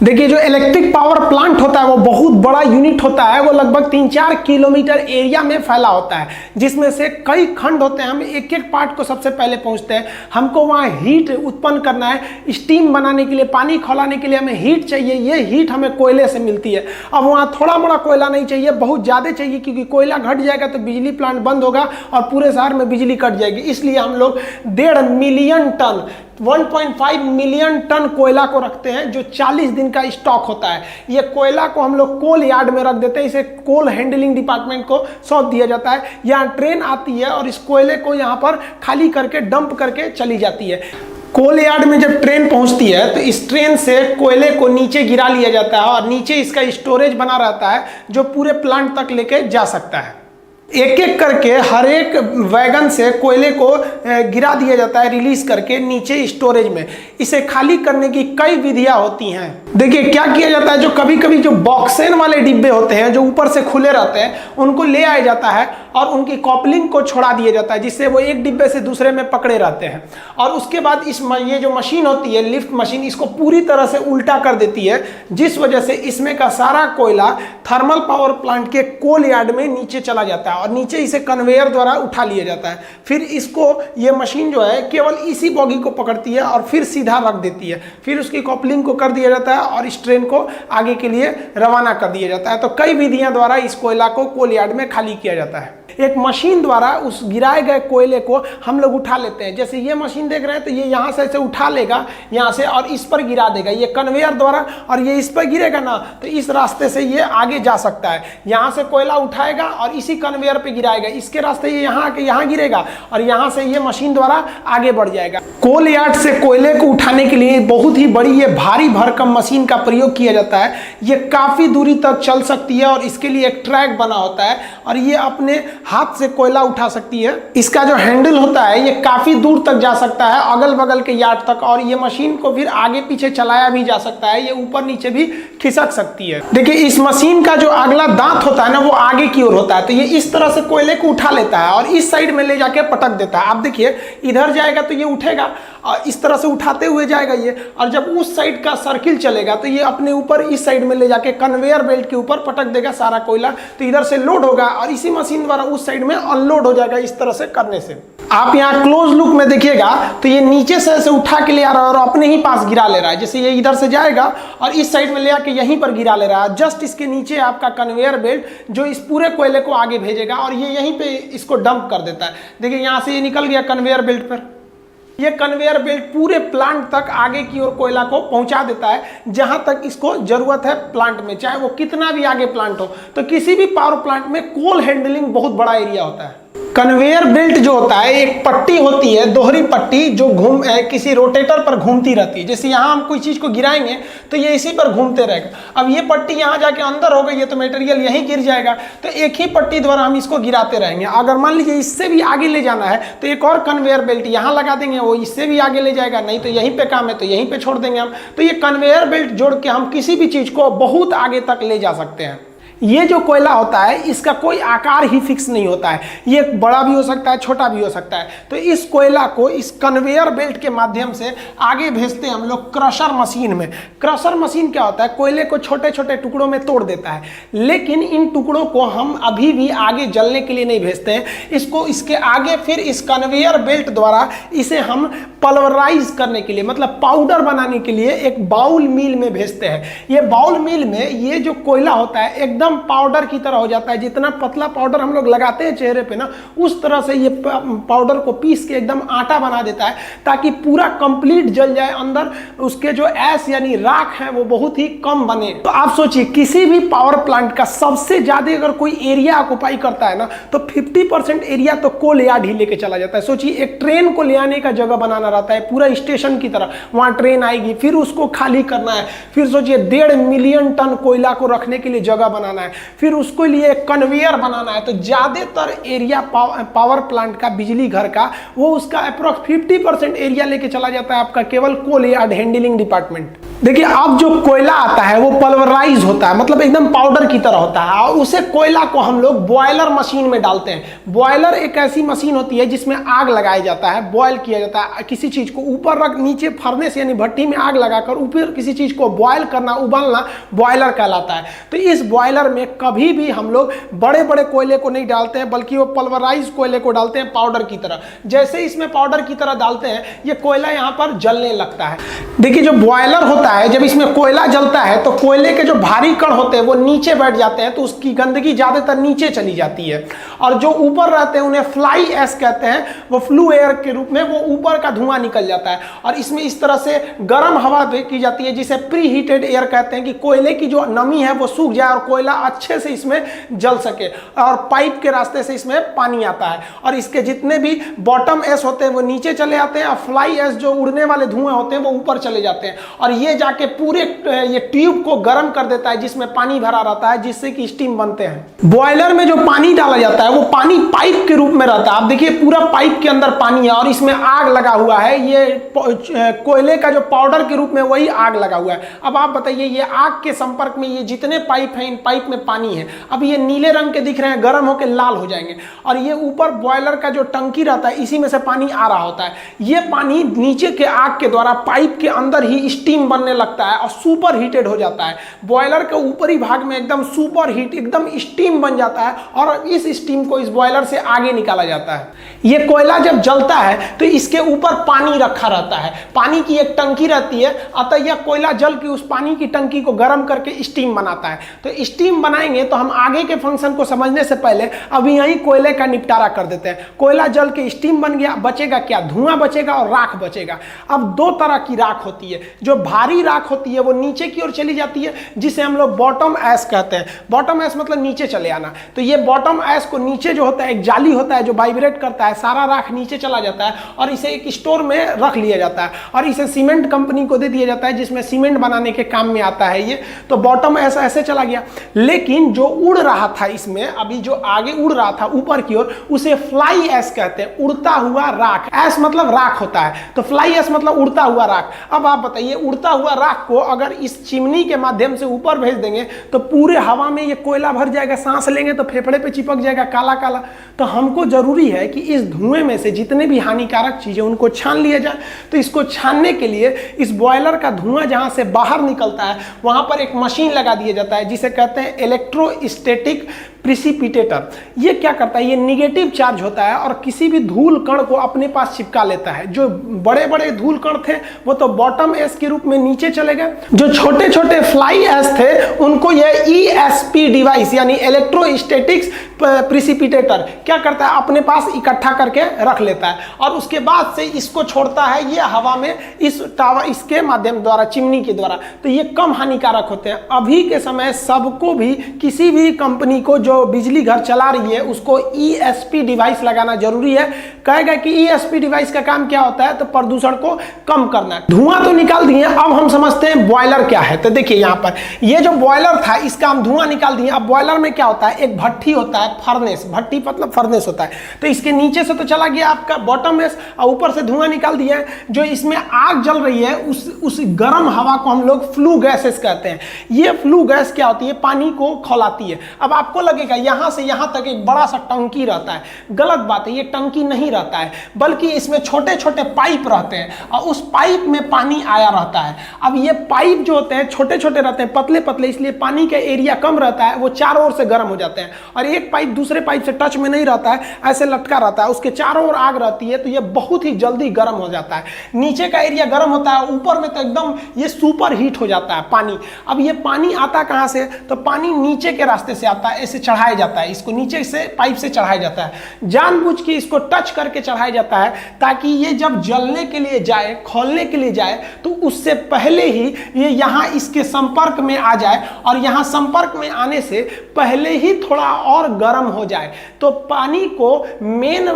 देखिए जो electric power plant होता है वो बहुत बड़ा यूनिट होता है, वो लगभग 3-4 किलोमीटर एरिया में फैला होता है, जिसमें से कई खंड होते हैं। हम एक एक पार्ट को सबसे पहले पहुंचते हैं। हमको वहाँ हीट उत्पन्न करना है, स्टीम बनाने के लिए, पानी खौलाने के लिए हमें हीट चाहिए। ये हीट हमें कोयले से मिलती है। अब वहाँ थोड़ा बड़ा कोयला नहीं चाहिए, बहुत ज़्यादा चाहिए, क्योंकि कोयला घट जाएगा तो बिजली प्लांट बंद होगा और पूरे शहर में बिजली कट जाएगी। इसलिए हम लोग 1.5 मिलियन टन 1.5 मिलियन टन कोयला को रखते हैं, जो 40 दिन का स्टॉक होता है। ये कोयला को हम लोग कोल यार्ड में रख देते हैं, इसे कोल हैंडलिंग डिपार्टमेंट को सौंप दिया जाता है। यहाँ ट्रेन आती है और इस कोयले को यहाँ पर खाली करके डंप करके चली जाती है। कोल यार्ड में जब ट्रेन पहुंचती है तो इस ट्रेन से कोयले को नीचे गिरा लिया जाता है और नीचे इसका स्टोरेज बना रहता है, जो पूरे प्लांट तक लेके जा सकता है। एक एक करके हर एक वैगन से कोयले को गिरा दिया जाता है, रिलीज करके नीचे स्टोरेज में। इसे खाली करने की कई विधियां होती हैं। देखिए क्या किया जाता है, जो कभी कभी जो बॉक्सेन वाले डिब्बे होते हैं जो ऊपर से खुले रहते हैं, उनको ले आया जाता है और उनकी कॉपलिंग को छोड़ा दिया जाता है, जिससे वो एक डिब्बे से दूसरे में पकड़े रहते हैं। और उसके बाद ये जो मशीन होती है, लिफ्ट मशीन, इसको पूरी तरह से उल्टा कर देती है, जिस वजह से इसमें का सारा कोयला थर्मल पावर प्लांट के कोल यार्ड में नीचे चला जाता है और नीचे इसे कन्वेयर द्वारा उठा लिया जाता है। फिर इसको ये मशीन जो है केवल इसी बॉगी को पकड़ती है और फिर सीधा रख देती है। फिर उसकी कॉपलिंग को कर दिया जाता है और इस ट्रेन को आगे के लिए रवाना कर दिया जाता है। तो कई विधियां द्वारा इस कोयला को कोल यार्ड में खाली किया जाता है। एक मशीन द्वारा उस गिराए गए कोयले को हम लोग उठा लेते हैं। जैसे ये मशीन देख रहे हैं तो ये यहाँ से ऐसे उठा लेगा यहाँ से और इस पर गिरा देगा, ये कन्वेयर द्वारा, और ये इस पर गिरेगा ना तो इस रास्ते से ये आगे जा सकता है। यहाँ से कोयला उठाएगा और इसी कन्वेयर पे गिराएगा, इसके रास्ते ये यहाँ आके यहाँ गिरेगा और यहाँ से ये मशीन द्वारा आगे बढ़ जाएगा। कोल यार्ड से कोयले को उठाने के लिए बहुत ही बड़ी ये भारी भरकम मशीन का प्रयोग किया जाता है। ये काफी दूरी तक चल सकती है और इसके लिए एक ट्रैक बना होता है और ये अपने हाथ से कोयला उठा सकती है। इसका जो हैंडल होता है ये काफी दूर तक जा सकता है, अगल बगल के यार्ड तक, और ये मशीन को फिर आगे पीछे चलाया भी जा सकता है, ये ऊपर नीचे भी खिसक सकती है। देखिए इस मशीन का जो अगला दांत होता है ना वो आगे की ओर होता है, तो ये इस तरह से कोयले को उठा लेता है और इस साइड में ले जाके पटक देता है। आप देखिए इधर जाएगा तो ये उठेगा और इस तरह से उठाते हुए जाएगा ये, और जब उस साइड का सर्किल चलेगा तो ये अपने ऊपर इस साइड में ले जाके कन्वेयर बेल्ट के ऊपर पटक देगा सारा कोयला, तो इधर से लोड होगा और इसी मशीन द्वारा उस साइड में अनलोड हो जाएगा। इस तरह से करने से आप यहाँ क्लोज लुक में देखिएगा तो ये नीचे से ऐसे उठा के ले आ रहा है और अपने ही पास गिरा ले रहा है। जैसे ये इधर से जाएगा और इस साइड में ले आके यहीं पर गिरा ले रहा है। जस्ट इसके नीचे आपका कन्वेयर बेल्ट जो इस पूरे कोयले को आगे भेजेगा और ये यहीं पे इसको डंप कर देता है। देखिए यहाँ से ये निकल गया कन्वेयर बेल्ट पर। ये कन्वेयर बेल्ट पूरे प्लांट तक आगे की ओर कोयला को पहुंचा देता है जहां तक इसको जरूरत है प्लांट में, चाहे वो कितना भी आगे प्लांट हो। तो किसी भी पावर प्लांट में कोल हैंडलिंग बहुत बड़ा एरिया होता है। कन्वेयर बेल्ट जो होता है एक पट्टी होती है, दोहरी पट्टी, जो किसी रोटेटर पर घूमती रहती है। जैसे यहाँ हम कोई चीज को गिराएंगे तो ये इसी पर घूमते रहेगा। अब ये पट्टी यहाँ जाके अंदर हो गई है तो मटेरियल यहीं गिर जाएगा, तो एक ही पट्टी द्वारा हम इसको गिराते रहेंगे। अगर मान लीजिए इससे भी आगे ले जाना है तो एक और कन्वेयर बेल्ट यहाँ लगा देंगे, वो इससे भी आगे ले जाएगा। नहीं तो यहीं पे काम है तो यहीं पे छोड़ देंगे हम। तो ये कन्वेयर बेल्ट जोड़ के हम किसी भी चीज को बहुत आगे तक ले जा सकते हैं। ये जो कोयला होता है इसका कोई आकार ही फिक्स नहीं होता है, ये बड़ा भी हो सकता है छोटा भी हो सकता है। तो इस कोयला को इस कन्वेयर बेल्ट के माध्यम से आगे भेजते हैं हम लोग क्रशर मशीन में। क्रशर मशीन क्या होता है, कोयले को छोटे छोटे टुकड़ों में तोड़ देता है, लेकिन इन टुकड़ों को हम अभी भी आगे जलने के लिए नहीं भेजते हैं। इसको इसके आगे फिर इस कन्वेयर बेल्ट द्वारा इसे हम पल्वराइज करने के लिए, मतलब पाउडर बनाने के लिए एक बाउल मिल में भेजते हैं। ये बाउल मिल में ये जो कोयला होता है एकदम पाउडर की तरह हो जाता है। जितना पतला पाउडर हम लोग लगाते हैं चेहरे पे ना, उस तरह से ये पाउडर को पीस के एकदम आटा बना देता है, ताकि पूरा कंप्लीट जल जाए। अंदर उसके जो ऐश यानी राख है वो बहुत ही कम बने। तो आप सोचिए किसी भी पावर प्लांट का सबसे ज्यादा अगर कोई एरिया ऑक्युपाई करता है ना तो 50% एरिया तो कोल यार्ड ही लेके चला जाता है। सोचिए एक ट्रेन को ले आने का जगह बनाना रहता है पूरा स्टेशन की तरह, वहां ट्रेन आएगी फिर उसको खाली करना है, फिर सोचिए 1.5 मिलियन टन कोयला को रखने के लिए जगह बनाना बनाना है, फिर उसके लिए कन्वेयर बनाना है। तो ज़्यादातर एरिया पावर प्लांट का, बिजली घर का, वो उसका अप्रॉक्स 50% एरिया लेके चला जाता है आपका केवल कोल यार्ड हैंडलिंग डिपार्टमेंट। देखिए अब जो कोयला आता है वो पल्वराइज होता है, मतलब एकदम पाउडर की तरह होता है, और उसे कोयला को हम लोग बॉयलर मशीन में डालते हैं। बॉयलर एक ऐसी मशीन होती है जिसमें आग लगाया जाता है, बॉयल किया जाता है किसी चीज को, ऊपर रख नीचे फर्नेस यानी भट्टी में आग लगाकर ऊपर किसी चीज को बॉयल करना, उबालना बॉयलर कहलाता है। तो इस बॉयलर में कभी भी हम लोग बड़े बड़े कोयले को नहीं डालते हैं, बल्कि वो पल्वराइज कोयले को डालते हैं पाउडर की तरह। जैसे इसमें पाउडर की तरह डालते हैं, ये कोयला यहाँ पर जलने लगता है। देखिए जो बॉयलर होता है, जब इसमें कोयला जलता है तो कोयले के जो भारी कण होते हैं वो नीचे बैठ जाते हैं, तो उसकी गंदगी ज्यादातर नीचे चली जाती है, और जो ऊपर रहते हैं उन्हें फ्लाई एश कहते हैं, वो फ्लू एयर के रूप में वो ऊपर का धुआं निकल जाता है। और इसमें इस तरह से गर्म हवा की जाती है जिसे प्री हीटेड एयर कहते हैं, कि कोयले की जो नमी है वो सूख जाए और कोयला अच्छे से इसमें जल सके, और पाइप के रास्ते से इसमें पानी आता है, और इसके जितने भी बॉटम एश होते हैं वो नीचे चले आते हैं, और फ्लाई एश जो उड़ने वाले धुआं होते हैं वो ऊपर चले जाते हैं, और ये जाके पूरे ये ट्यूब को गर्म कर देता है जिसमें पानी भरा रहता है, जिससे कि स्टीम बनते हैं। बॉयलर में जो पानी डाला जाता है वो पानी पाइप के रूप में रहता है। आप देखिए पूरा पाइप के अंदर पानी है और इसमें आग लगा हुआ है, ये कोयले का जो पाउडर के रूप में वही आग लगा हुआ है। अब आप बताइए ये आग के संपर्क में ये जितने पाइप हैं, इन पाइप में पानी है। अब ये नीले रंग के दिख रहे हैं, गर्म होकर लाल हो जाएंगे, और ये ऊपर बॉयलर का जो टंकी रहता है इसी में से पानी आ रहा होता है। ये पानी नीचे के आग के द्वारा पाइप के अंदर ही स्टीम बनने लगता है और सुपर हीटेड हो जाता है। बॉयलर के ऊपरी भाग में एकदम सुपर हीट, एकदम स्टीम बन जाता है, और इस स्टीम को इस बॉयलर से आगे निकाला जाता है। ये कोयला जब जलता है तो इसके ऊपर पानी रखा रहता है, पानी की एक टंकी रहती है, अतः यह कोयला जल के उस पानी की टंकी को गर्म करके स्टीम बनाता है। तो स्टीम बनाएंगे तो हम आगे के फंक्शन को समझने से पहले अभी यही कोयले का निपटारा कर देते हैं। कोयला जल के स्टीम बन गया, बचेगा क्या? धुआं बचेगा और राख बचेगा। अब दो तरह की राख होती है, जो भारी राख होती है वो नीचे की ओर चली जाती है, जिसे हम लोग बॉटम ऐश कहते हैं। बॉटम ऐश मतलब नीचे चले आना। तो ये बॉटम ऐश को नीचे जो होता है एक जाली होता है जो वाइब्रेट करता है, सारा राख नीचे चला जाता है और इसे एक स्टोर में रख लिया जाता है, और इसे सीमेंट कंपनी को दे दिया जाता है जिसमें सीमेंट बनाने के काम में आता है ये। तो बॉटम ऐसा ऐसे चला गया। लेकिन जो उड़ रहा था इसमें, अभी जो आगे उड़ रहा था ऊपर की ओर, उसे फ्लाई ऐश कहते हैं, उड़ता हुआ राख। ऐश मतलब राख होता है, तो फ्लाई ऐश मतलब उड़ता हुआ राख। अब आप बताइए उड़ता हुआ राख को अगर इस चिमनी के माध्यम से ऊपर भेज देंगे तो पूरे हवा में ये कोयला भर जाएगा, सांस लेंगे तो फेफड़े पे चिपक जाएगा काला काला। तो हमको जरूरी है कि इस धुएं में से जितने भी हानिकारक चीजें उनको छान लिया जाए। तो इसको छानने के लिए इस बॉयलर का धुआं जहां से बाहर निकलता है वहां पर एक मशीन लगा दिया जाता है जिसे कहते हैं इलेक्ट्रोस्टैटिक प्रिसिपिटेटर। ये क्या करता है? ये निगेटिव चार्ज होता है और किसी भी धूल कण को अपने पास चिपका लेता है। जो बड़े बड़े धूल कण थे वो तो बॉटम ऐश के रूप में नीचे चले गए, जो छोटे छोटे फ्लाई ऐश थे उनको ये ESP डिवाइस यानी इलेक्ट्रोस्टैटिक्स प्रिसिपिटेटर क्या करता है? अपने पास इकट्ठा करके रख लेता है, और उसके बाद से इसको छोड़ता है ये हवा में इस टावर इसके माध्यम द्वारा, चिमनी के द्वारा। तो ये कम हानिकारक होते हैं। अभी के समय सबको भी, किसी भी कंपनी को जो बिजली घर चला रही है उसको ESP डिवाइस लगाना जरूरी है। कहेगा कि ESP डिवाइस का काम क्या होता है? तो प्रदूषण को कम करना है। धुआं तो निकाल दिए, अब हम समझते हैं बॉयलर क्या है। तो देखिए यहाँ पर ये जो बॉयलर था इसका हम धुआं निकाल दिए। अब बॉयलर में क्या होता है? एक भट्टी होता है, फर्नेस, भट्टी मतलब फर्नेस होता है। तो इसके नीचे से तो चला गया आपका बॉटम ऐश, और ऊपर से धुआं निकाल दिया है। जो इसमें आग जल रही है उस गर्म हवा को हम लोग फ्लू गैसेस कहते हैं। ये फ्लू गैस क्या होती है? पानी को खौलाती है। अब आपको लगेगा यहां से यहां तक एक बड़ा सा टंकी रहता है। गलत बात है, ये टंकी नहीं रहता है, बल्कि इसमें छोटे छोटे पाइप रहते हैं और उस पाइप में पानी आया रहता है। अब ये पाइप जो होते हैं छोटे छोटे रहते हैं, पतले पतले, इसलिए पानी का एरिया कम रहता है, वो चारों ओर से गर्म हो जाते हैं। और एक पाइप दूसरे पाइप से टच में नहीं रहता है, ऐसे लटका रहता है, उसके चारों ओर आग रहती है, तो ये बहुत ही जल्दी गर्म हो जाता है। नीचे का एरिया गर्म होता है, ऊपर में तो एकदम ये सुपर हीट हो जाता है पानी। अब ये पानी आता कहां से? तो पानी नीचे के रास्ते से आता है, ऐसे चढ़ाया जाता है, इसको नीचे से पाइप से चढ़ाया जाता है। जानबूझ के इसको टच करके चढ़ाया जाता है ताकि ये जब जलने के लिए जाए, खोलने के लिए जाए, तो उससे पहले ही ये यहाँ इसके संपर्क में आ जाए, और यहाँ संपर्क में आने से पहले ही थोड़ा और गर्म हो जाए। तो पानी को मेन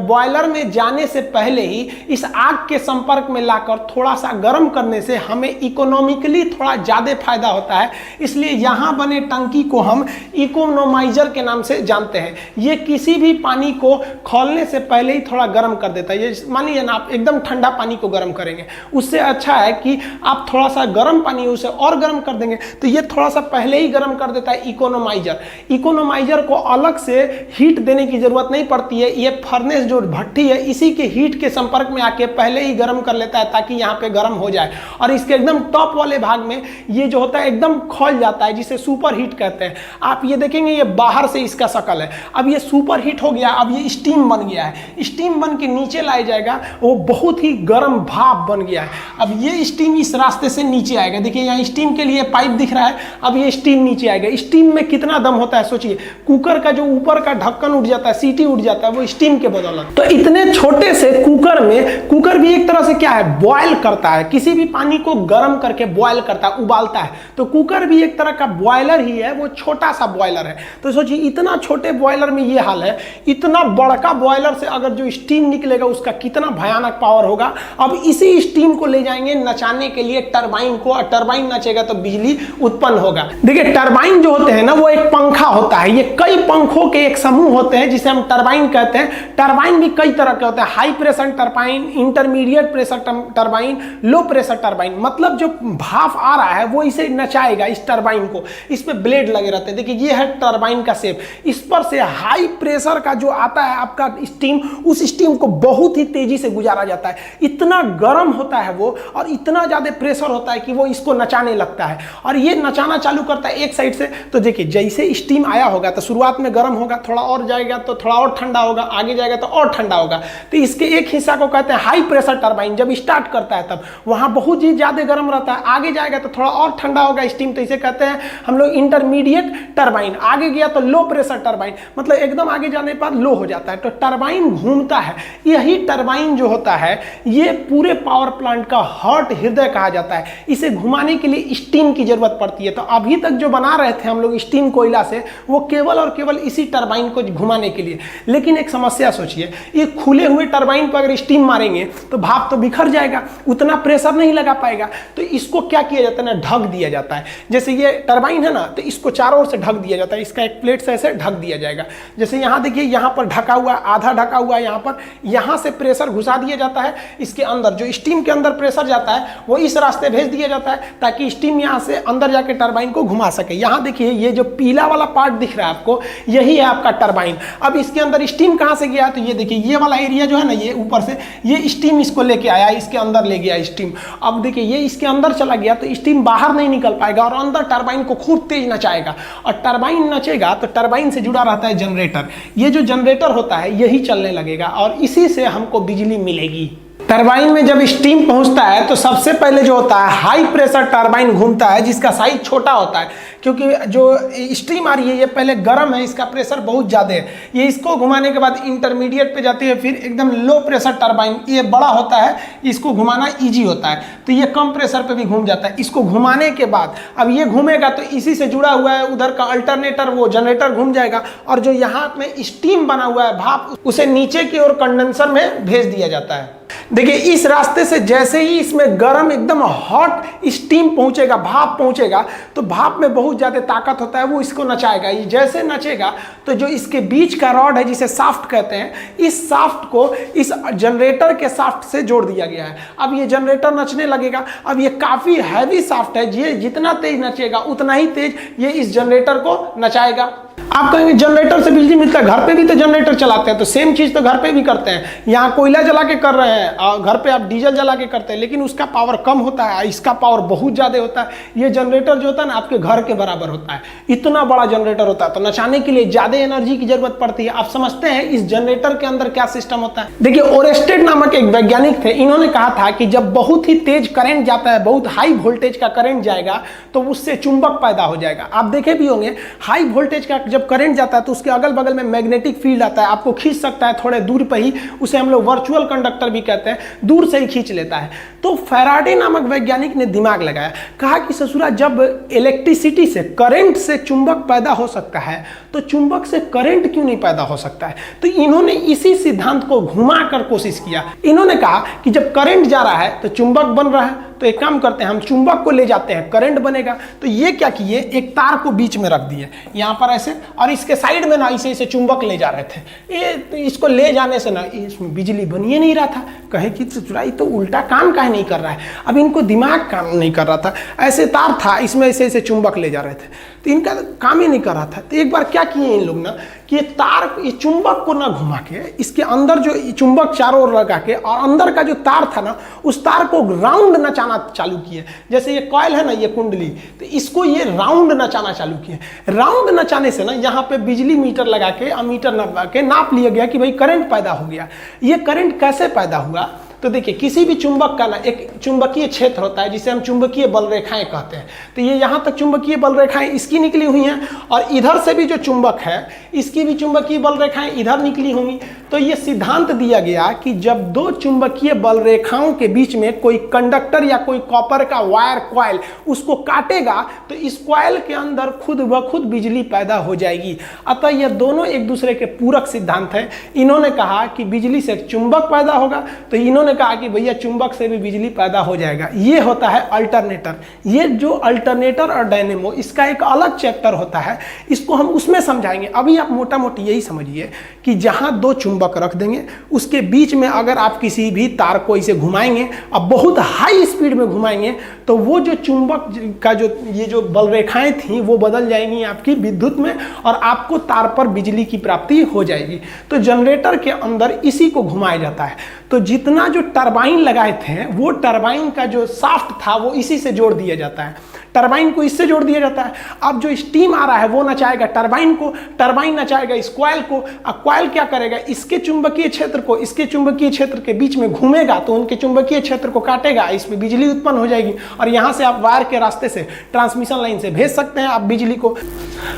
बॉयलर में जाने से पहले ही इस आग के संपर्क में लाकर थोड़ा सा गर्म करने से हमें इकोनॉमिकली थोड़ा ज़्यादा फायदा होता है। इसलिए यहाँ बने टंकी को हम इकोनोमाइजर के नाम से जानते हैं। ये किसी भी पानी को खौलने से पहले ही थोड़ा गर्म कर देता है। ये मान लीजिए ना, आप एकदम ठंडा पानी को गर्म करेंगे, उससे अच्छा है कि आप थोड़ा सा गर्म पानी उसे और गर्म कर देंगे, तो ये थोड़ा सा पहले ही गर्म कर देता है इकोनोमाइजर। इकोनोमाइजर को अलग से हीट देने की जरूरत नहीं पड़ती है। ये फर्नेस जो भट्टी है इसी के हीट के संपर्क में आके पहले ही गर्म कर लेता है ताकि यहाँ पे गर्म हो जाए। और इसके एकदम टॉप वाले भाग में ये जो होता है एकदम खौल जाता है, जिसे सुपर हीट कहते हैं। आप ये देखेंगे ये बाहर से इसका शकल है। अब ये सुपर हीट हो गया, अब ये स्टीम बन गया है। स्टीम बन के नीचे लाया जाएगा, वो बहुत ही गर्म भाप बन गया है। अब ये स्टीम इस रास्ते से नीचे आएगा। देखिए यहाँ स्टीम के लिए पाइप दिख रहा है, अब ये स्टीम नीचे आएगा। स्टीम में कितना दम होता है सोचिए, कुकर का जो ऊपर का ढक्कन उठ जाता है, सीटी उठ जाता है, वो स्टीम के बदौलत। तो इतने छोटे से कुकर में, कुकर भी एक तरह से क्या है, बॉयल करता है, किसी भी पानी को गर्म करके बॉयल करता है, उबालता है। तो कुकर भी एक तरह का बॉयलर ही है, वो छोटा सा बॉयलर है। तो सोचिए इतना छोटे बॉयलर में ये हाल है, इतना बड़का बॉयलर से अगर जो स्टीम निकलेगा उसका कितना भयानक पावर होगा। अब इसी स्टीम को ले जाएंगे नचाने के लिए टरबाइन को, और टरबाइन नचेगा तो बिजली उत्पन्न होगा। देखिए टरबाइन जो होते हैं ना, वो एक पंखा होता है। ये कई पंखों के एक समूह होते हैं जिसे हम टरबाइन कहते हैं। टरबाइन भी कई तरह के होते हैं, high pressure turbine, intermediate pressure turbine, low pressure turbine. मतलब जो भाप आ रहा है वो इसे नचाएगा, इस टरबाइन को। इस पे ब्लेड लगे रहते हैं। देखिए ये है टरबाइन का शेप। इस पर से हाई प्रेशर का जो आता है आपका स्टीम, उस स्टीम को बहुत ही तेजी से गुजारा जाता है। इतना गर्म होता है वो, और इतना ज्यादा प्रेशर होता है कि वो इसको नचाने लगता है। और ये नचाना चालू करता है एक साइड से। तो देखिए जैसे स्टीम आया होगा तो शुरुआत में गर्म होगा, थोड़ा और जाएगा तो थोड़ा और ठंडा होगा, आगे जाएगा तो और ठंडा होगा। तो इसके एक हिस्सा को कहते हैं हाई प्रेशर टरबाइन। जब स्टार्ट करता है तब वहां बहुत ही ज्यादा गर्म रहता है, आगे जाएगा तो थोड़ा और ठंडा होगा स्टीम, तो इसे कहते हैं हम लोग इंटरमीडिएट टरबाइन। आगे गया तो लो प्रेशर टरबाइन, मतलब एकदम आगे जाने पर लो हो जाता है। तो टरबाइन घूमता है। यही टरबाइन जो होता है ये पूरे पावर प्लांट का हार्ट, हृदय कहा जाता है। इसे घुमाने के लिए स्टीम की जरूरत पड़ती है। तो अभी तक जो बना रहे थे हम लोग स्टीम कोयला से, वो केवल और केवल इसी टरबाइन को घुमाने के लिए। लेकिन एक समस्या सोचिए, ये खुले हुए टरबाइन पर अगर स्टीम मारेंगे तो भाप तो बिखर जाएगा, उतना प्रेशर नहीं लगा पाएगा। तो इसको क्या किया जाता है ना, ढक दिया जाता है। जैसे ये टरबाइन है ना, तो इसको चारों ओर से ढक दिया जाता है। इसका एक प्लेट से ऐसे ढक दिया जाएगा। जैसे यहाँ देखिए, यहाँ पर ढका हुआ, आधा ढका हुआ है यहाँ पर, यहाँ से प्रेशर घुसा दिया जाता है। इसके अंदर जो स्टीम के अंदर प्रेशर जाता है वो इस रास्ते भेज दिया जाता है ताकि स्टीम यहाँ से अंदर जाके टरबाइन को घुमा सके। यहाँ देखिए ये जो पीला वाला पार्ट दिख रहा है आपको, यही है आपका टरबाइन। अब इसके अंदर स्टीम कहाँ से गया, तो ये देखिए ये वाला एरिया जो है ना, ये ऊपर से ये स्टीम इसको लेके आया, इसके अंदर ले गया स्टीम। अब देखिए ये इसके अंदर चला गया तो स्टीम बाहर नहीं निकल पाएगा और अंदर टरबाइन को खूब तेज नचाएगा। और टरबाइन नचेगा तो टरबाइन से जुड़ा रहता है जनरेटर। ये जो जनरेटर होता है यही चलने लगेगा और इसी से हमको बिजली मिलेगी। टरबाइन में जब स्टीम पहुंचता है तो सबसे पहले जो होता है हाई प्रेशर टरबाइन घूमता है, जिसका साइज छोटा होता है, क्योंकि जो स्टीम आ रही है ये पहले गर्म है, इसका प्रेशर बहुत ज़्यादा है। ये इसको घुमाने के बाद इंटरमीडिएट पे जाती है, फिर एकदम लो प्रेशर टरबाइन, ये बड़ा होता है, इसको घुमाना ईजी होता है, तो ये कम प्रेशर पे भी घूम जाता है। इसको घुमाने के बाद अब ये घूमेगा तो इसी से जुड़ा हुआ है उधर का अल्टरनेटर, वो जनरेटर घूम जाएगा और जो यहाँ में स्टीम बना हुआ है भाप, उसे नीचे की ओर कंडेंसर में भेज दिया जाता है। देखिए इस रास्ते से जैसे ही इसमें गर्म एकदम हॉट स्टीम पहुंचेगा, भाप पहुंचेगा, तो भाप में बहुत ज़्यादा ताकत होता है, वो इसको नचाएगा। ये जैसे नचेगा तो जो इसके बीच का रॉड है जिसे शाफ्ट कहते हैं, इस शाफ्ट को इस जनरेटर के शाफ्ट से जोड़ दिया गया है। अब ये जनरेटर नचने लगेगा। अब ये काफ़ी हैवी शाफ्ट है, ये जितना तेज नचेगा उतना ही तेज ये इस जनरेटर को नचाएगा। आप कहेंगे जनरेटर से बिजली मिलता है, घर पे भी तो जनरेटर चलाते हैं, तो सेम चीज़ तो घर पे भी करते हैं। यहाँ कोयला जला के कर रहे हैं और घर पे आप डीजल जला के करते हैं, लेकिन उसका पावर कम होता है, इसका पावर बहुत ज़्यादा होता है। ये जनरेटर जो होता है ना आपके घर के बराबर होता है, इतना बड़ा जनरेटर होता है, तो नचाने के लिए ज़्यादा एनर्जी की जरूरत पड़ती है। आप समझते हैं इस जनरेटर के अंदर क्या सिस्टम होता है। देखिए ओरेस्टेड नामक एक वैज्ञानिक थे, इन्होंने कहा था कि जब बहुत ही तेज करंट जाता है, बहुत हाई वोल्टेज का करंट जाएगा तो उससे चुंबक पैदा हो जाएगा। आप देखे भी होंगे हाई वोल्टेज का जब करंट जाता है तो उसके अगल बगल में मैग्नेटिक फील्ड आता है, आपको खींच सकता है थोड़े दूर पर ही, उसे हम लोग वर्चुअल कंडक्टर भी कहते हैं, दूर से ही खींच लेता है। तो फैराडे नामक वैज्ञानिक ने दिमाग लगाया, कहा कि ससुरा जब इलेक्ट्रिसिटी से, करंट से चुंबक पैदा हो सकता है तो चुंबक से करंट क्यों नहीं पैदा हो सकता है। तो इन्होंने इसी सिद्धांत को घुमाकर कोशिश किया। इन्होंने कहा कि जब करंट जा रहा है तो चुंबक बन रहा है, तो एक काम करते हैं, हम चुंबक को ले जाते हैं, करंट बनेगा। तो ये क्या किए, एक तार को बीच में रख दिए यहाँ पर ऐसे, और इसके साइड में ना इसे चुंबक ले जा रहे थे। ये इसको ले जाने से ना इसमें बिजली बन ही नहीं रहा था। कहे कि ये तो उल्टा काम काहे नहीं कर रहा है। अब इनको दिमाग काम नहीं कर रहा था, ऐसे तार था, इसमें ऐसे चुंबक ले जा रहे थे, तो इनका काम ही नहीं कर रहा था। तो एक बार क्या किए इन लोग ना, कि ये तार, ये चुंबक को ना घुमा के, इसके अंदर जो चुंबक चारों ओर लगा के, और अंदर का जो तार था ना, उस तार को राउंड नचाना चालू किए। जैसे ये कॉइल है ना, ये कुंडली, तो इसको ये राउंड नचाना चालू किए। राउंड नचाने से ना यहाँ पे बिजली मीटर लगा के, अमीटर लगा के नाप लिया गया कि भाई करंट पैदा हो गया। ये करंट कैसे पैदा हुआ, तो देखिए किसी भी चुंबक का ना एक चुंबकीय क्षेत्र होता है जिसे हम चुंबकीय बल रेखाएं कहते हैं। तो ये यहाँ तक चुंबकीय बल रेखाएं इसकी निकली हुई हैं, और इधर से भी जो चुंबक है इसकी भी चुंबकीय बल रेखाएं इधर निकली होंगी। तो ये सिद्धांत दिया गया कि जब दो चुंबकीय बल रेखाओं के बीच में कोई कंडक्टर या कोई कॉपर का वायर, कॉइल उसको काटेगा तो इस कॉइल के अंदर खुद ब खुद बिजली पैदा हो जाएगी। अतः ये दोनों एक दूसरे के पूरक सिद्धांत है। इन्होंने कहा कि बिजली से चुंबक पैदा होगा, तो इन्होंने कहा कि भैया चुंबक से भी बिजली पैदा हो जाएगा। ये होता है अल्टरनेटर। ये जो अल्टरनेटर और डायनेमो, इसका एक अलग चैप्टर होता है, इसको हम उसमें समझाएंगे। अभी आप मोटा मोटी यही समझिए कि जहां दो चुंबक रख देंगे, उसके बीच में अगर आप किसी भी तार को इसे घुमाएंगे, अब बहुत हाई स्पीड में घुमाएंगे, तो वो जो चुंबक का जो ये जो बल रेखाएं थी वो बदल जाएंगी आपकी विद्युत में, और आपको तार पर बिजली की प्राप्ति हो जाएगी। तो जनरेटर के अंदर इसी को घुमाया जाता है। तो जितना जो टरबाइन लगाए थे, वो टरबाइन का जो शाफ्ट था वो इसी से जोड़ दिया जाता है, टरबाइन को इससे जोड़ दिया जाता है। अब जो स्टीम आ रहा है वो नचाएगा टरबाइन को, टरबाइन नचाएगा इस कॉइल को, अब कॉइल क्या करेगा, इसके चुंबकीय क्षेत्र को इसके चुंबकीय क्षेत्र के बीच में घूमेगा, तो उनके चुंबकीय क्षेत्र को काटेगा, इसमें बिजली उत्पन्न हो जाएगी, और यहाँ से आप वायर के रास्ते से, ट्रांसमिशन लाइन से भेज सकते हैं आप बिजली को।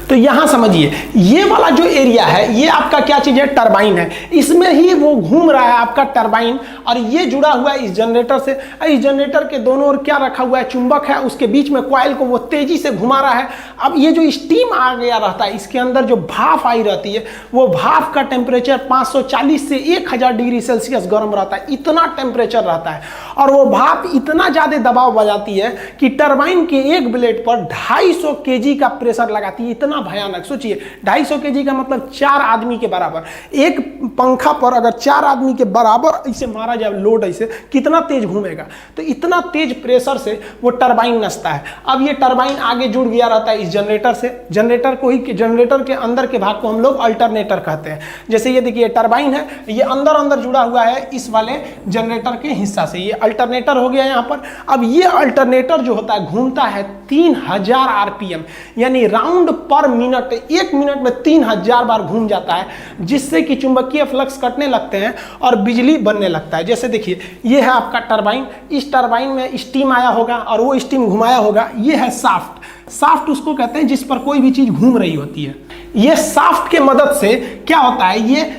तो यहाँ समझिए, ये वाला जो एरिया है ये आपका क्या चीज है, टरबाइन है, इसमें ही वो घूम रहा है आपका टरबाइन, और ये जुड़ा हुआ है इस जनरेटर से। इस जनरेटर के दोनों ओर क्या रखा हुआ है, चुंबक है, उसके बीच में कॉइल को वो तेजी से घुमा रहा है। अब ये जो स्टीम आ गया रहता है, इसके अंदर जो भाप आई रहती है, वो भाप का टेम्परेचर 540 से 1000 डिग्री सेल्सियस गर्म रहता है, इतना टेम्परेचर रहता है। और वो भाप इतना ज्यादा दबाव बजाती है कि टरबाइन के एक ब्लेड पर 250 केजी का प्रेशर लगाती है। इतना भयानक, सोचिए 250 केजी का मतलब 4 आदमी के बराबर। एक पंखा पर अगर 4 आदमी के बराबर इसे मारा जाए लोड, ऐसे कितना तेज घूमेगा। तो इतना तेज प्रेशर से वो टरबाइन नचता है। अब ये टरबाइन आगे जुड़ गया रहता है इस जनरेटर से, जनरेटर को ही, जनरेटर के अंदर के भाग को हम लोग अल्टरनेटर कहते हैं। जैसे ये देखिए टरबाइन है, ये अंदर अंदर जुड़ा हुआ है इस वाले जनरेटर के हिस्सा से, ये अल्टरनेटर हो गया यहाँ पर। अब ये अल्टरनेटर जो होता है घूमता है 3000 आरपीएम, यानी राउंड पर मिनट, 1 मिनट में 3000 बार घूम जाता है, जिससे कि चुंबकीय फ्लक्स कटने लगते हैं और बिजली बनने लगता है। जैसे देखिए ये है आपका टरबाइन, इस टरबाइन में स्टीम आया होगा और वो स्टीम घुमाया होगा। ये है शाफ्ट, शाफ्ट उसको कहते हैं जिस पर कोई भी चीज घूम रही होती है। ये शाफ्ट के मदद से क्या होता है, ये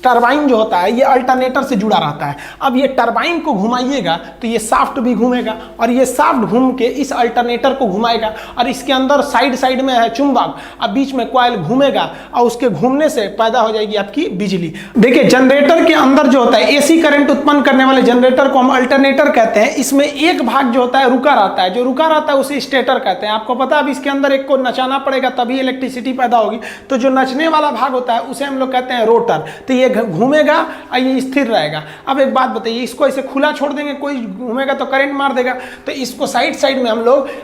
टरबाइन जो होता है ये अल्टरनेटर से जुड़ा रहता है। अब ये टरबाइन को घुमाइएगा तो ये शाफ्ट भी घूमेगा, और ये शाफ्ट घूम के इस अल्टरनेटर को घुमाएगा, और इसके अंदर साइड साइड में है चुंबक, अब बीच में कॉइल घूमेगा, और उसके घूमने से पैदा हो जाएगी आपकी बिजली। देखिए जनरेटर के अंदर जो होता है एसी करंट उत्पन्न करने वाले जनरेटर को हम अल्टरनेटर कहते हैं। इसमें एक भाग जो होता है रुका रहता है, जो रुका रहता है उसे स्टेटर कहते हैं। आपको पता है अब इसके अंदर एक को नचाना पड़ेगा तभी इलेक्ट्रिसिटी पैदा होगी, तो जो नचने वाला भाग होता है उसे हम लोग कहते हैं रोटर। तो ये घूमेगा और ये स्थिर रहेगा। अब एक बात बताइए, इसको ऐसे खुला छोड़ देंगे, कोई घूमेगा तो करंट मार देगा, तो इसको साइड साइड में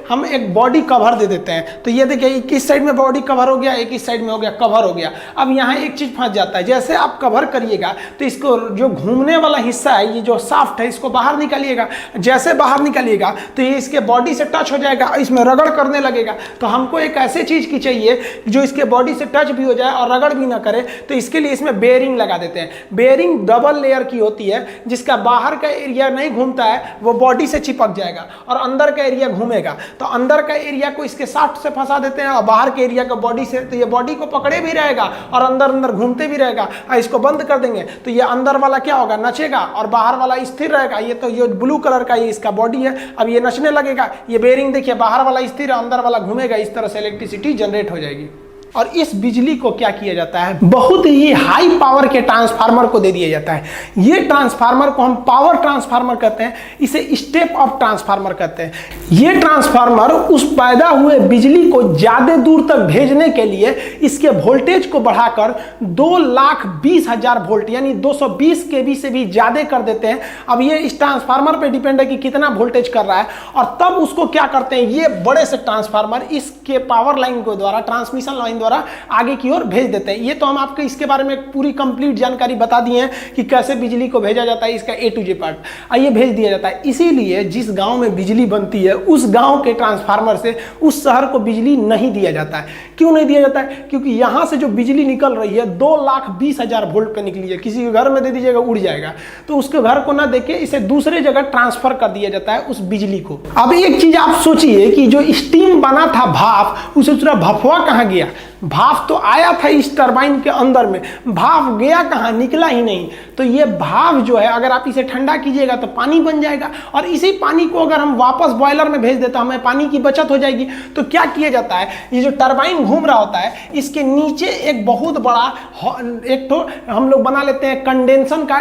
हम एक बॉडी कवर दे देते हैं। तो ये देखिए एक इस साइड में बॉडी कवर हो गया, एक इस साइड में हो गया कवर हो गया। अब यहाँ एक चीज फंस जाता है, जैसे आप कवर करिएगा तो इसको जो घूमने वाला हिस्सा है, ये जो शाफ्ट है, इसको बाहर निकालिएगा। जैसे बाहर निकालिएगा तो ये इसके बॉडी से टच हो जाएगा, इसमें रगड़ करने लगेगा। तो हमको एक ऐसे चीज की चाहिए जो इसके बॉडी से टच भी हो जाए और रगड़ भी ना करे, तो इसके लिए इसमें बेयरिंग लगा लगा देते हैं। बेयरिंग डबल लेयर की होती है, जिसका बाहर का एरिया नहीं घूमता है, वो बॉडी से चिपक जाएगा और अंदर का एरिया घूमेगा। तो अंदर का एरिया को इसके शाफ्ट से फंसा देते हैं और बाहर के एरिया को बॉडी से, तो ये बॉडी को पकड़े भी रहेगा और अंदर अंदर घूमते भी रहेगा। और इसको बंद कर देंगे तो ये अंदर वाला क्या होगा, नचेगा, और बाहर वाला स्थिर रहेगा। ये तो ये ब्लू कलर का ये इसका बॉडी है, अब ये नचने लगेगा। ये बेयरिंग देखिए, बाहर वाला स्थिर है, अंदर वाला घूमेगा, इस तरह से इलेक्ट्रिसिटी जनरेट हो जाएगी। और इस बिजली को क्या किया जाता है, बहुत ही हाई पावर के ट्रांसफार्मर को दे दिया जाता है। ये ट्रांसफार्मर को हम पावर ट्रांसफार्मर कहते हैं, इसे स्टेप अप ट्रांसफार्मर कहते हैं। ये ट्रांसफार्मर उस पैदा हुए बिजली को ज्यादा दूर तक भेजने के लिए इसके वोल्टेज को बढ़ाकर 2,20,000 वोल्ट यानी 220 kV से भी ज्यादा कर देते हैं। अब ये इस ट्रांसफार्मर पे डिपेंड है कि कितना वोल्टेज कर रहा है, और तब उसको क्या करते हैं, ये बड़े से ट्रांसफार्मर इसके पावर लाइन के द्वारा, ट्रांसमिशन लाइन द्वारा आगे की ओर भेज देते हैं। ये तो हम आपको इसके बारे में पूरी कंप्लीट जानकारी बता दी है कि कैसे बिजली को भेजा जाता है, इसका A to Z पार्ट आइए भेज दिया जाता है। इसीलिए जिस गांव में बिजली बनती है उस गांव के ट्रांसफार्मर से उस शहर को बिजली नहीं दिया जाता है। क्यों नहीं दिया जाता है, क्योंकि यहां से जो बिजली निकल रही है 2,20,000 वोल्ट पे निकली है, किसी के घर में दे दीजिएगा उड़ जाएगा, तो उसके घर को ना देके इसे दूसरे जगह ट्रांसफर कर दिया जाता है उस बिजली को। अब एक चीज आप सोचिए कि जो स्टीम बना था भाप, उसे दूसरा भफवा कहां गया, भाप तो आया था इस टरबाइन के अंदर में, भाप गया कहाँ, निकला ही नहीं। तो ये भाप जो है अगर आप इसे ठंडा कीजिएगा तो पानी बन जाएगा, और इसी पानी को अगर हम वापस बॉयलर में भेज देते हैं हमें पानी की बचत हो जाएगी। तो क्या किया जाता है, ये जो टरबाइन घूम रहा होता है इसके नीचे एक बहुत बड़ा एक तो हम लोग बना लेते हैं कंडेंसर का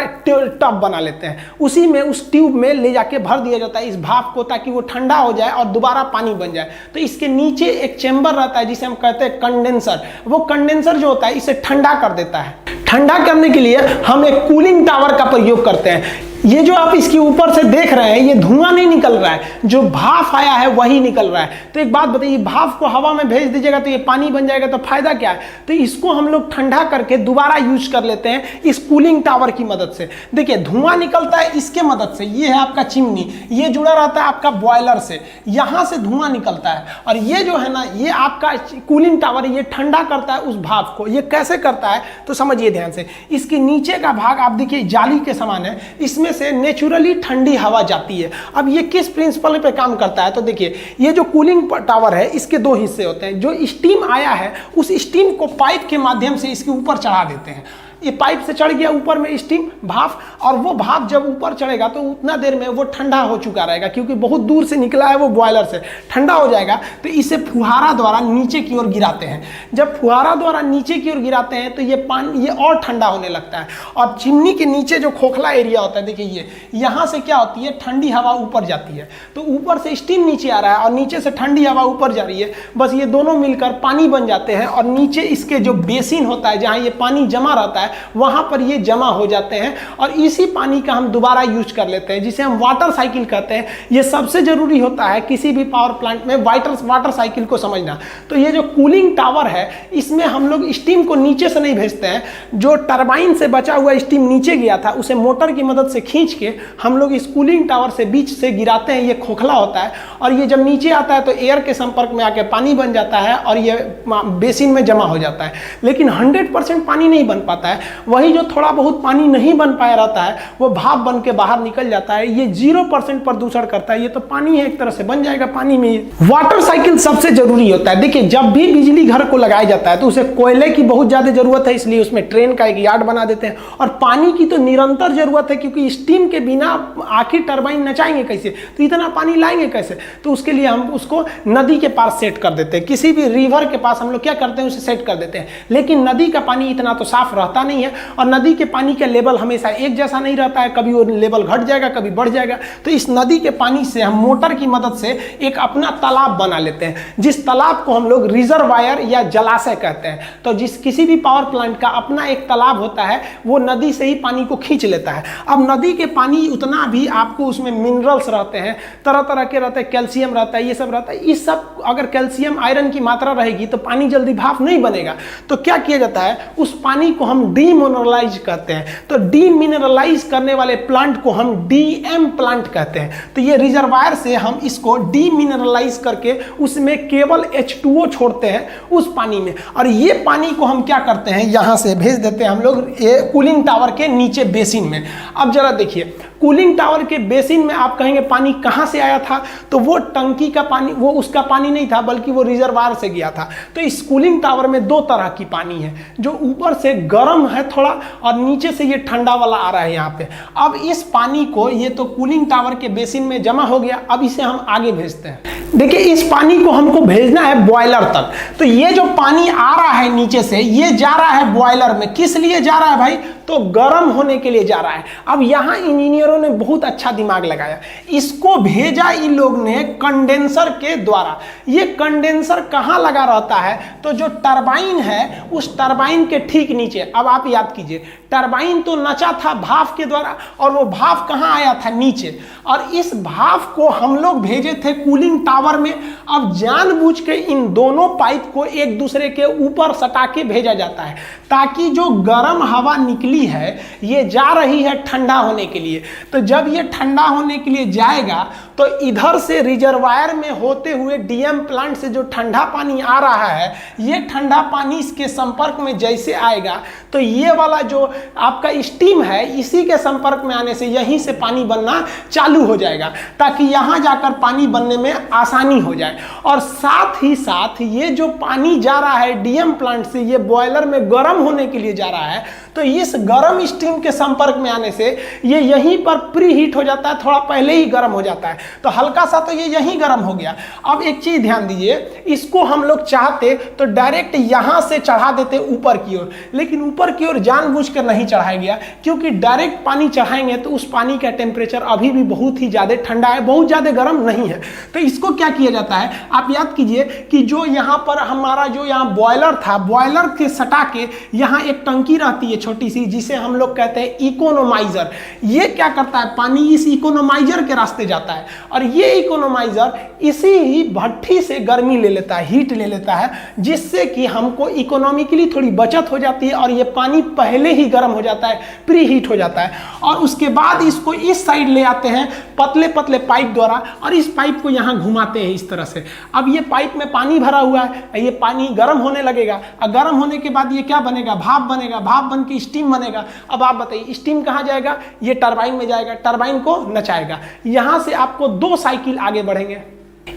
टब बना लेते हैं, उसी में उस ट्यूब में ले जाके भर दिया जाता है इस भाप को, ताकि वो ठंडा हो जाए और दोबारा पानी बन जाए। तो इसके नीचे एक चेंबर रहता है जिसे हम कहते हैं कंडेंसर। वो कंडेंसर जो होता है इसे ठंडा कर देता है। ठंडा करने के लिए हम एक कूलिंग टावर का प्रयोग करते हैं। ये जो आप इसके ऊपर से देख रहे हैं ये धुआं नहीं निकल रहा है, जो भाप आया है वही निकल रहा है। तो एक बात बताइए, भाप को हवा में भेज दीजिएगा तो ये पानी बन जाएगा, तो फायदा क्या है। तो इसको हम लोग ठंडा करके दोबारा यूज कर लेते हैं इस कूलिंग टावर की मदद से। देखिए धुआं निकलता है इसके मदद से, ये है आपका चिमनी, ये जुड़ा रहता है आपका बॉयलर से, यहां से धुआं निकलता है, और ये जो है ना ये आपका कूलिंग टावर, ये ठंडा करता है उस भाप को। ये कैसे करता है तो समझिए ध्यान से, इसके नीचे का भाग आप देखिए जाली के समान है, इसमें से नेचुरली ठंडी हवा जाती है। अब ये किस प्रिंसिपल पे काम करता है, तो देखिए ये जो कूलिंग टावर है इसके दो हिस्से होते हैं। जो स्टीम आया है उस स्टीम को पाइप के माध्यम से इसके ऊपर चढ़ा देते हैं। ये पाइप से चढ़ गया ऊपर में स्टीम भाप, और वो भाप जब ऊपर चढ़ेगा तो उतना देर में वो ठंडा हो चुका रहेगा, क्योंकि बहुत दूर से निकला है वो बॉयलर से, ठंडा हो जाएगा। तो इसे फुहारा द्वारा नीचे की ओर गिराते हैं। जब फुहारा द्वारा नीचे की ओर गिराते हैं तो ये पानी ये और ठंडा होने लगता है, और चिमनी के नीचे जो खोखला एरिया होता है देखिए ये, यहाँ से क्या होती है ठंडी हवा ऊपर जाती है। तो ऊपर से स्टीम नीचे आ रहा है और नीचे से ठंडी हवा ऊपर जा रही है, बस ये दोनों मिलकर पानी बन जाते हैं। और नीचे इसके जो बेसिन होता है जहाँ ये पानी जमा रहता है वहां पर ये जमा हो जाते हैं, और इसी पानी का हम दोबारा यूज कर लेते हैं, जिसे हम वाटर साइकिल कहते हैं। ये सबसे जरूरी होता है किसी भी पावर प्लांट में वाटर साइकिल को समझना। तो ये जो कूलिंग टावर है इसमें हम लोग स्टीम को नीचे से नहीं भेजते हैं, जो टरबाइन से बचा हुआ स्टीम नीचे गया था उसे मोटर की मदद से खींच के हम लोग इस कूलिंग टावर से बीच से गिराते हैं। ये खोखला होता है और ये जब नीचे आता है तो एयर के संपर्क में आके पानी बन जाता है और ये बेसिन में जमा हो जाता है। लेकिन 100% पानी नहीं बन पाता है, वही जो थोड़ा बहुत पानी नहीं बन पाया रहता है वो भाप बन के बाहर निकल जाता है। ये 0% प्रदूषण करता है। ये तो पानी है, एक तरह से बन जाएगा पानी में। वाटर साइकिल सबसे जरूरी होता है। देखिए जब भी बिजली घर को लगाया जाता है तो उसे कोयले की बहुत ज्यादा जरूरत है, इसलिए उसमें ट्रेन का एक यार्ड बना देते हैं। और पानी की तो निरंतर जरूरत है, क्योंकि स्टीम के बिना आखिर टरबाइन नचाएंगे कैसे, तो इतना पानी लाएंगे कैसे। तो उसके लिए हम उसको नदी के पास सेट कर देते हैं, किसी भी रिवर के पास हम लोग क्या करते हैं उसे सेट कर देते हैं। लेकिन नदी का पानी इतना तो साफ रहता नहीं है, और नदी के पानी का लेवल हमेशा एक जैसा नहीं रहता है, कभी वो लेवल घट जाएगा कभी बढ़ जाएगा। तो इस नदी के पानी से हम मोटर की मदद से एक अपना तालाब बना लेते हैं, जिस तालाब को हम लोग रिजर्वायर या जलाशय कहते हैं। तो जिस किसी भी पावर प्लांट का अपना एक तालाब होता है, वो नदी से ही पानी को खींच लेता है। अब नदी के पानी उतना भी आपको उसमें मिनरल्स रहते हैं, तरह तरह के रहते हैं, कैल्शियम रहता है, ये सब रहता है। इस सब अगर कैल्शियम आयरन की मात्रा रहेगी तो पानी जल्दी भाप नहीं बनेगा। तो क्या किया जाता है, उस पानी को हम डीमिनरलाइज करते हैं। तो डीमिनरलाइज करने वाले प्लांट को हम डीएम प्लांट कहते हैं। तो ये रिजर्वायर से हम इसको डीमिनरलाइज करके उसमें केवल H2O छोड़ते हैं उस पानी में, और ये पानी को हम क्या करते हैं, यहाँ से भेज देते हैं हम लोग ये कूलिंग टावर के नीचे बेसिन में। अब जरा देखिए, कूलिंग टावर के बेसिन में आप कहेंगे पानी कहाँ से आया था, तो वो टंकी का पानी, वो उसका पानी नहीं था बल्कि वो रिजर्वायर से गया था। तो इस कूलिंग टावर में दो तरह की पानी है, जो ऊपर से गर्म है थोड़ा और नीचे से ये ठंडा वाला आ रहा है यहाँ पे। अब इस पानी को, ये तो कूलिंग टावर के बेसिन में जमा हो गया, अब इसे हम आगे भेजते हैं। देखिए इस पानी को हमको भेजना है बॉयलर तक। तो ये जो पानी आ रहा है नीचे से, ये जा रहा है बॉयलर में। किस लिए जा रहा है भाई, तो गर्म होने के लिए जा रहा है। अब यहाँ इंजीनियरों ने बहुत अच्छा दिमाग लगाया, इसको भेजा इन लोग ने कंडेंसर के द्वारा। ये कंडेंसर कहाँ लगा रहता है, तो जो टरबाइन है उस टरबाइन के ठीक नीचे। अब आप याद कीजिए, टरबाइन तो नचा था भाप के द्वारा, और वो भाप कहाँ आया था, नीचे। और इस भाप को हम लोग भेजे थे कूलिंग टावर में। अब जानबूझ के इन दोनों पाइप को एक दूसरे के ऊपर सटा के भेजा जाता है, ताकि जो गर्म हवा निकली है ये जा रही है ठंडा होने के लिए। तो जब ये ठंडा होने के लिए जाएगा तो इधर से रिजर्वायर में होते हुए डीएम प्लांट से जो ठंडा पानी आ रहा है, ये ठंडा पानी इसके संपर्क में जैसे आएगा तो ये वाला जो आपका स्टीम है, इसी के संपर्क में आने से यहीं से पानी बनना चालू हो जाएगा, ताकि यहाँ जाकर पानी बनने में आसानी हो जाए। और साथ ही साथ ये जो पानी जा रहा है डीएम प्लांट से, ये बॉयलर में गर्म होने के लिए जा रहा है, तो इस गर्म स्टीम के संपर्क में आने से ये यहीं पर प्री हीट हो जाता है, थोड़ा पहले ही गर्म हो जाता है। तो हल्का सा तो ये यहीं गर्म हो गया। अब एक चीज ध्यान दीजिए, इसको हम लोग चाहते तो डायरेक्ट यहां से चढ़ा देते ऊपर की ओर, लेकिन ऊपर की ओर जानबूझकर नहीं चढ़ाया गया, क्योंकि डायरेक्ट पानी चढ़ाएंगे तो उस पानी का टेम्परेचर अभी भी बहुत ही ज्यादा ठंडा है, बहुत ज्यादा गर्म नहीं है। तो इसको क्या किया जाता है, आप याद कीजिए कि जो यहाँ पर हमारा जो यहाँ बॉयलर था, बॉयलर के सटा के यहाँ एक टंकी रहती है छोटी सी, जिसे हम लोग कहते हैं इकोनोमाइजर। ये क्या करता है, पानी इस इकोनोमाइजर के रास्ते जाता है, और ये इकोनोमाइजर इसी ही भट्ठी से गर्मी ले लेता है, हीट ले लेता है, जिससे कि हमको इकोनॉमिकली थोड़ी बचत हो जाती है, और ये पानी पहले ही गर्म हो जाता है, प्री हीट हो जाता है। और उसके बाद इसको इस साइड ले आते हैं पतले पतले पाइप द्वारा, और इस पाइप को यहाँ घुमाते हैं इस तरह से। अब ये पाइप में पानी भरा हुआ है, ये पानी गर्म होने लगेगा, और गर्म होने के बाद ये क्या बनेगा, भाप बनेगा, भाप बन के स्टीम बनेगा। अब आप बताइए स्टीम कहाँ जाएगा, ये टरबाइन में जाएगा, टरबाइन को नचाएगा। यहाँ से आपको दो साइकिल आगे बढ़ेंगे।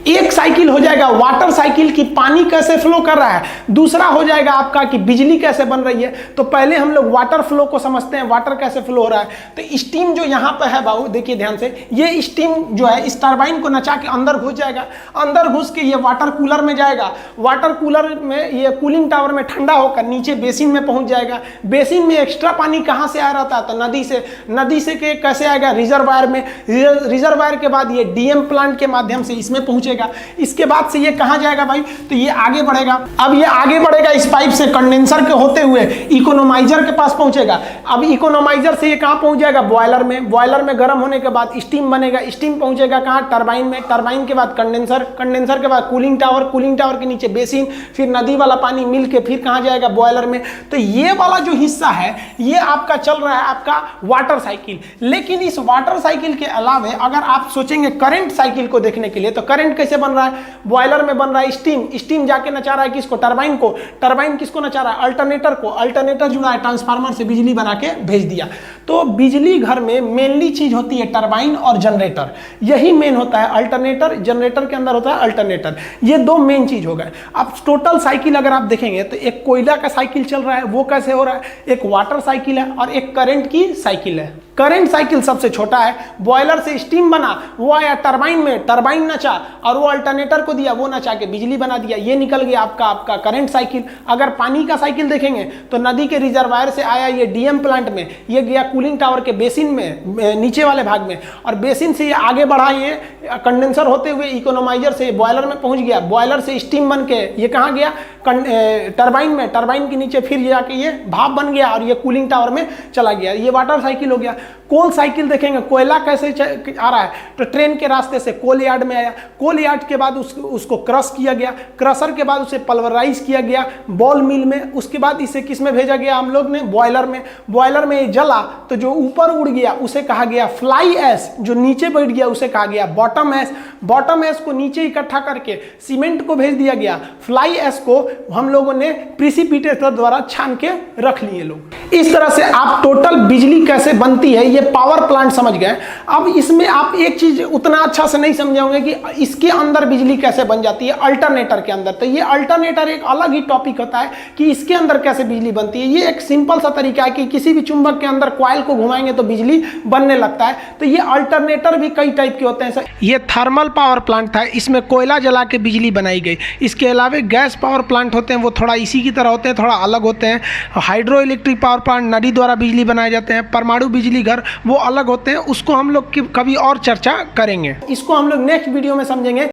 एक साइकिल हो जाएगा वाटर साइकिल की, पानी कैसे फ्लो कर रहा है, दूसरा हो जाएगा आपका कि बिजली कैसे बन रही है। तो पहले हम लोग वाटर फ्लो को समझते हैं, वाटर कैसे फ्लो हो रहा है। तो स्टीम जो यहाँ पे है बाबू देखिए ध्यान से, ये स्टीम जो है इस टरबाइन को नचा के अंदर घुस जाएगा, अंदर घुस के ये वाटर कूलर में जाएगा, वाटर कूलर में ये कूलिंग टावर में ठंडा होकर नीचे बेसिन में पहुंच जाएगा। बेसिन में एक्स्ट्रा पानी कहाँ से आ रहा था, तो नदी से, नदी से के कैसे आएगा, रिजर्वायर में, रिजर्वायर के बाद ये डीएम प्लांट के माध्यम से इसमें पहुंचेगा। इसके बाद से ये कहां जाएगा भाई, तो ये आगे बढ़ेगा। अब ये आगे बढ़ेगा इस पाइप से कंडेंसर के होते हुए इकोनोमाइजर के पास पहुंचेगा। अब इकोनोमाइजर से ये कहां पहुंच जाएगा, बॉयलर में, बॉयलर में गर्म होने के बाद स्टीम बनेगा, स्टीम पहुंचेगा कहां, टरबाइन में, टरबाइन के बाद कंडेंसर, कंडेंसर के बाद कूलिंग टावर, कूलिंग टावर के नीचे बेसिन, फिर नदी वाला पानी मिल के फिर कहां जाएगा, बॉयलर में। तो ये वाला जो हिस्सा है ये आपका चल रहा है आपका वाटर साइकिल। लेकिन इस वाटर साइकिल के अलावा अगर आप सोचेंगे करंट साइकिल को देखने के लिए, तो करंट कैसे बन रहा है, बॉयलर में बन रहा है स्टीम, स्टीम जाके नचा रहा है किसको, टरबाइन को, टरबाइन किसको नचा रहा है, अल्टरनेटर को, अल्टरनेटर जुड़ा है ट्रांसफार्मर से, बिजली बना के भेज दिया। तो बिजली घर में मेनली चीज होती है टरबाइन और जनरेटर, यही मेन होता है। अल्टरनेटर, जनरेटर के अंदर होता है अल्टरनेटर, ये दो मेन चीज हो गए। अब टोटल साइकिल अगर आप देखेंगे तो एक कोयला का साइकिल चल रहा है, वो कैसे हो रहा है, एक वाटर साइकिल है और एक करंट की साइकिल है। करंट साइकिल सबसे छोटा है, बॉयलर से स्टीम बना, वो आया टरबाइन में, टरबाइन नचा और वो अल्टरनेटर को दिया, वो नचा के बिजली बना दिया, ये निकल गया आपका करंट साइकिल। अगर पानी का साइकिल देखेंगे तो नदी के रिजर्वायर से आया ये डीएम प्लांट में, ये गया कूलिंग टावर के बेसिन में नीचे वाले भाग में, और बेसिन से ये आगे बढ़ा, ये कंडेंसर होते हुए इकोनोमाइजर से बॉयलर में पहुंच गया, बॉयलर से स्टीम बन के ये कहाँ गया, टरबाइन में, टरबाइन के नीचे फिर जाके ये भाप बन गया और ये कूलिंग टावर में चला गया। ये वाटर साइकिल हो गया। कोल साइकिल देखेंगे, कोयला कैसे आ रहा है, तो ट्रेन के रास्ते से कोल यार्ड में आया, कोल यार्ड के बाद उसको क्रश किया गया, क्रशर के बाद उसे पल्वराइज किया गया बॉल मिल में, उसके बाद इसे किस में भेजा गया हम लोग ने, बॉयलर में। बॉयलर में ये जला तो जो ऊपर उड़ गया उसे कहा गया फ्लाई ऐश, जो नीचे बैठ गया उसे कहा गया बॉटम ऐश। बॉटम ऐश को नीचे इकट्ठा करके सीमेंट को भेज दिया गया, फ्लाई ऐश को हम लोगों ने प्रिसिपिटेटर द्वारा छान के रख लिए लोग। इस तरह से आप टोटल बिजली कैसे बनती है ये पावर प्लांट समझ गए। अब इसमें आप एक चीज उतना अच्छा से नहीं समझे होंगे कि इसके अंदर बिजली कैसे बन जाती है, अल्टरनेटर के अंदर। तो ये अल्टरनेटर एक अलग ही टॉपिक होता है कि इसके अंदर कैसे बिजली बनती है। ये एक सिंपल सा तरीका है कि किसी भी चुंबक के अंदर कॉइल को घुमाएंगे तो बिजली बनने लगता है। तो ये अल्टरनेटर भी कई टाइप के होते हैं। ये थर्मल पावर प्लांट था, इसमें कोयला जला के बिजली बनाई गई। इसके अलावा गैस पावर प्लांट होते हैं, वो थोड़ा इसी की तरह होते हैं, थोड़ा अलग होते हैं। हाइड्रो इलेक्ट्रिक पावर प्लांट नदी द्वारा बिजली बनाए जाते हैं। परमाणु बिजली घर वो अलग होते हैं, उसको हम लोग कभी और चर्चा करेंगे। इसको हम लोग नेक्स्ट वीडियो में समझेंगे।